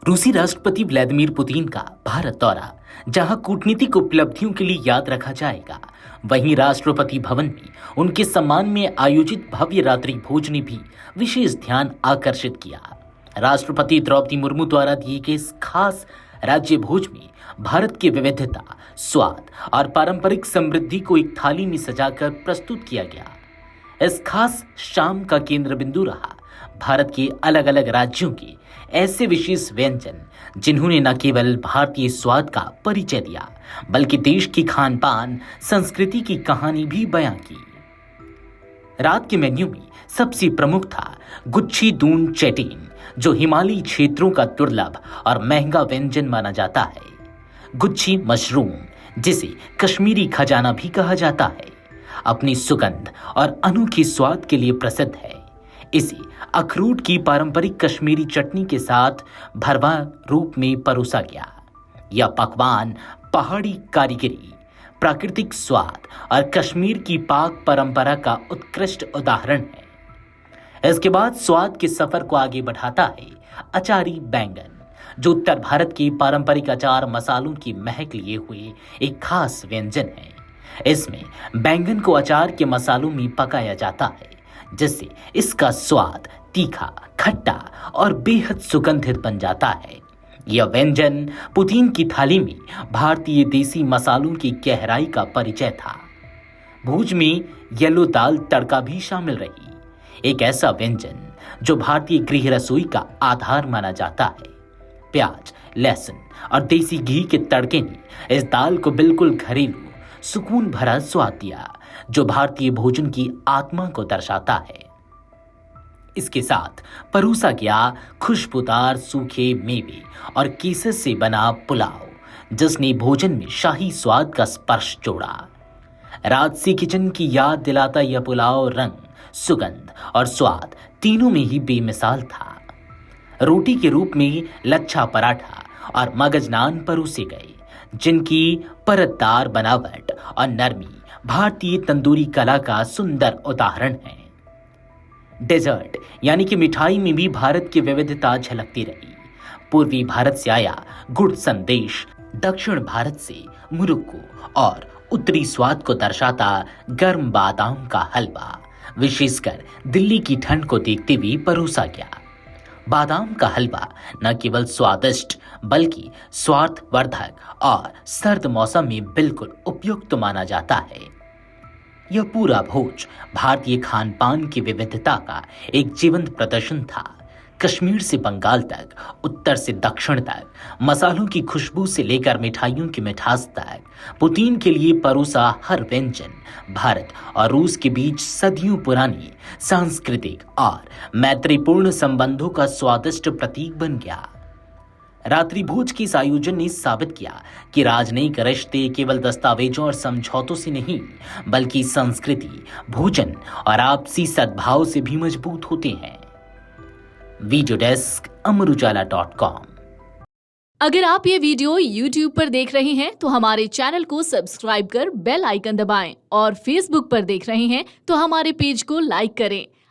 रूसी राष्ट्रपति Vladimir Putin का भारत दौरा, जहां कूटनीतिक उपलब्धियों के लिए याद रखा जाएगा, वहीं राष्ट्रपति भवन में उनके सम्मान में आयोजित भव्य रात्रि भोज ने भी विशेष ध्यान आकर्षित किया। राष्ट्रपति द्रौपदी मुर्मू द्वारा दिए गए इस खास राज्य भोज में भारत की विविधता, स्वाद और पारंपरिक समृद्धि को एक थाली में सजाकर प्रस्तुत किया गया। इस खास शाम का केंद्र बिंदु रहा भारत के अलग अलग राज्यों के ऐसे विशेष व्यंजन जिन्होंने न केवल भारतीय स्वाद का परिचय दिया, बल्कि देश की खान पान संस्कृति की कहानी भी बयां की। रात के मेन्यू में सबसे प्रमुख था गुच्छी दून चेटीन, जो हिमालयी क्षेत्रों का दुर्लभ और महंगा व्यंजन माना जाता है। गुच्छी मशरूम, जिसे कश्मीरी खजाना भी कहा जाता है, अपनी सुगंध और अनोखे स्वाद के लिए प्रसिद्ध है। इसे अखरोट की पारंपरिक कश्मीरी चटनी के साथ भरवा रूप में परोसा गया। यह पकवान पहाड़ी कारीगरी, प्राकृतिक स्वाद और कश्मीर की पाक परंपरा का उत्कृष्ट उदाहरण है। इसके बाद स्वाद के सफर को आगे बढ़ाता है अचारी बैंगन, जो उत्तर भारत के पारंपरिक अचार मसालों की महक लिए हुए एक खास व्यंजन है। इसमें बैंगन को अचार के मसालों में पकाया जाता है, जिससे इसका स्वाद तीखा, खट्टा और बेहद सुगंधित बन जाता है। यह व्यंजन पुतिन की थाली में भारतीय देसी मसालों की गहराई का परिचय था। भोज में येलो दाल तड़का भी शामिल रही, एक ऐसा व्यंजन जो भारतीय गृह रसोई का आधार माना जाता है। प्याज, लहसुन और देसी घी के तड़के ने इस दाल को बिल्कुल घरेलू, सुकून भरा स्वाद दिया, जो भारतीय भोजन की आत्मा को दर्शाता है। इसके साथ परोसा गया खुशबूदार सूखे मेवे और केसर से बना पुलाव, जिसने भोजन में शाही स्वाद का स्पर्श जोड़ा। राजसी किचन की याद दिलाता यह पुलाव रंग, सुगंध और स्वाद तीनों में ही बेमिसाल था। रोटी के रूप में लच्छा पराठा और मगज नान परोसे गए, जिनकी परतदार बनावट और नरमी भारतीय तंदूरी कला का सुंदर उदाहरण है। डेजर्ट यानी कि मिठाई में भी भारत की विविधता झलकती रही। पूर्वी भारत से आया गुड़ संदेश, दक्षिण भारत से मुरुक्कू और उत्तरी स्वाद को दर्शाता गर्म बादाम का हलवा, विशेषकर दिल्ली की ठंड को देखते हुए परोसा गया। बादाम का हलवा न केवल स्वादिष्ट बल्कि स्वास्थ्यवर्धक और सर्द मौसम में बिल्कुल उपयुक्त माना जाता है। यह पूरा भोज भारतीय खान पान की विविधता का एक जीवंत प्रदर्शन था। कश्मीर से बंगाल तक, उत्तर से दक्षिण तक, मसालों की खुशबू से लेकर मिठाइयों की मिठास तक, पुतिन के लिए परोसा हर व्यंजन भारत और रूस के बीच सदियों पुरानी सांस्कृतिक और मैत्रीपूर्ण संबंधों का स्वादिष्ट प्रतीक बन गया। रात्रि भोज के इस आयोजन ने साबित किया कि राजनयिक रिश्ते केवल दस्तावेजों और समझौतों से नहीं, बल्कि संस्कृति, भोजन और आपसी सद्भाव से भी मजबूत होते हैं। वीडियो डेस्क अमरुजाला.com। अगर आप ये वीडियो YouTube पर देख रहे हैं तो हमारे चैनल को सब्सक्राइब कर बेल आइकन दबाएं, और Facebook पर देख रहे हैं तो हमारे पेज को लाइक करें।